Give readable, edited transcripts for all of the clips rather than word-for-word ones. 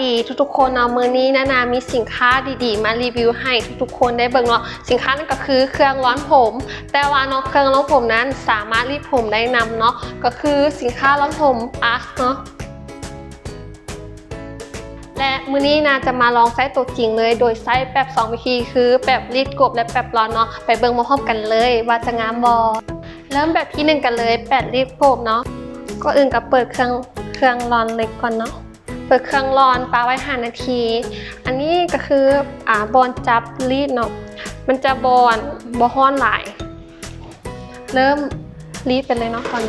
ดีทุกๆคนเนาะมื้อนี้นามีสินค้าดีๆมารีวิวให้ทุกๆคนได้เบิ่งเนาะสินค้านั่นก็คือเครื่องร้อนผมแต่ว่าเนาะเครื่องร้อนผมนั้นสามารถรีดผมได้นำเนาะก็คือสินค้าร้อนผมอาร์คเนาะและมื้อนี้นาจะมาลองใช้ตัวจริงเลยโดยใช้แบบ2วิธีคือแบบรีดกบและแบบร้อนเนาะไปเบิ่งพร้อมกันเลยว่าจะงามบ่เริ่มแบบที่1กันเลยแบบรีดกบเนาะก็อื่นก็เปิดเครื่องร้อนเล็กก่อนเนาะเปิดเครื่องร้อนปาไว้5 นาทีอันนี้ก็คือบอลจับรีดเนาะมันจะบอฮ้อนหลายเริ่มรีดไปเลยเนาะก่อน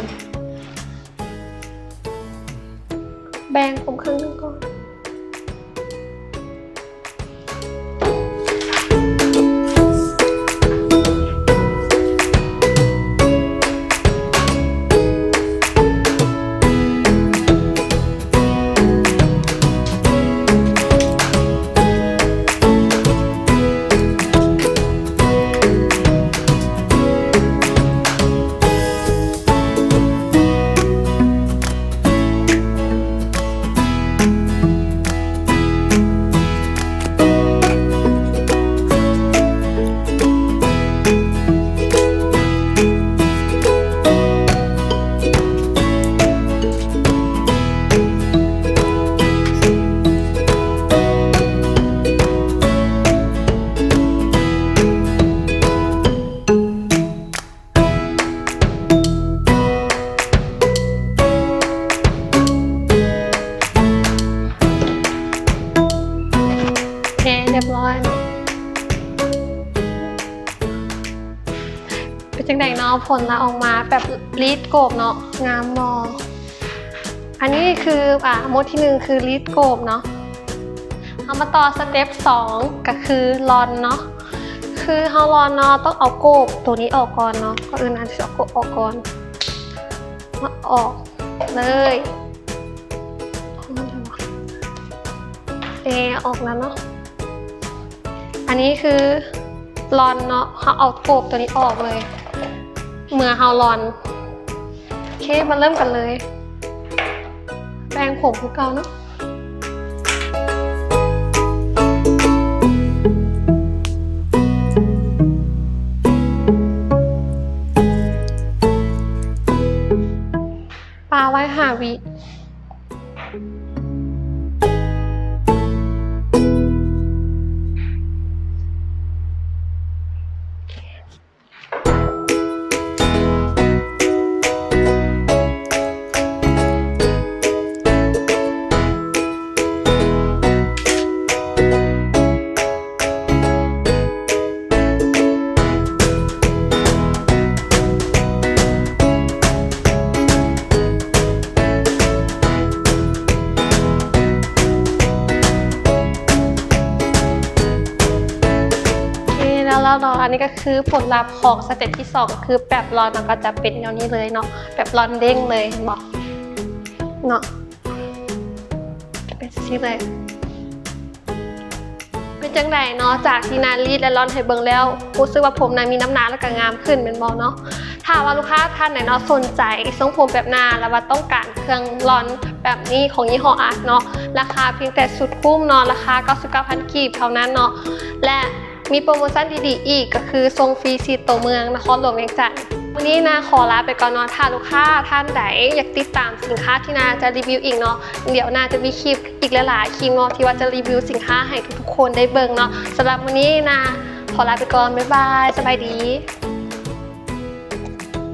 แบ่งผมครึ่งนึงก่อนเรียบร้อยเป็นจังไดเนาะผลละออกมาแบบรีดกบเนาะงามมออันนี้คือโมดที่1คือรีดกบเนาะเอามาต่อสเต็ป2ก็คือรอนเนาะคือเฮารอนเนาะต้องเอากบตัวนี้ออกก่อนเนาะก็อันที่เอากบออกก่อนมาออกเลยออกแล้วเนาะอันนี้คือรอนเนาะเขาเอากบตัวนี้ออกเลยเมื่อเขารอนโอเคมาเริ่มกันเลยแปรงผมคือเก่าเนาะปาไว้5 วิแล้วเนาะอันนี้ก็คือผลลัพธ์ของสเต็ปที่2คือแบบร้อนมันก็จะเป็นอย่างนี้เลยเนาะแบบร้อนเด้งเลยบอกเนาะเป็นชิ้นเลยเป็นจังไดเนาะจากที่นารีดและร้อนให้เบิ่งแล้วรู้สึกว่าผมนามีน้ำหนักและก็งามขึ้นเป็นบอเนาะถ้าว่าลูกค้าท่านไหนเนาะสนใจทรงผมแบบนาแล้วว่าต้องการเครื่องร้อนแบบนี้ของยี่ห้ออาร์คเนาะราคาเพียงแต่สุดคุ้มเนาะราคา 99,000 กีบเท่านั้นเนาะและมีโปรโมชั่นดีๆอีกก็คือส่งฟรี4 ตัวเมืองนครหลวงเวียงจันทร์วันนี้นาขอลาไปก่อนเนาะถ้าลูกค้าท่านใดอยากติดตามสินค้าที่นาจะรีวิวอีกเนาะเดี๋ยวนาจะมีคลิปอีกหลายๆคลิปเนาะที่ว่าจะรีวิวสินค้าให้ทุกๆคนได้เบิ่งเนาะสำหรับวันนี้นาขอลาไปก่อนบ๊ายบายสบายดี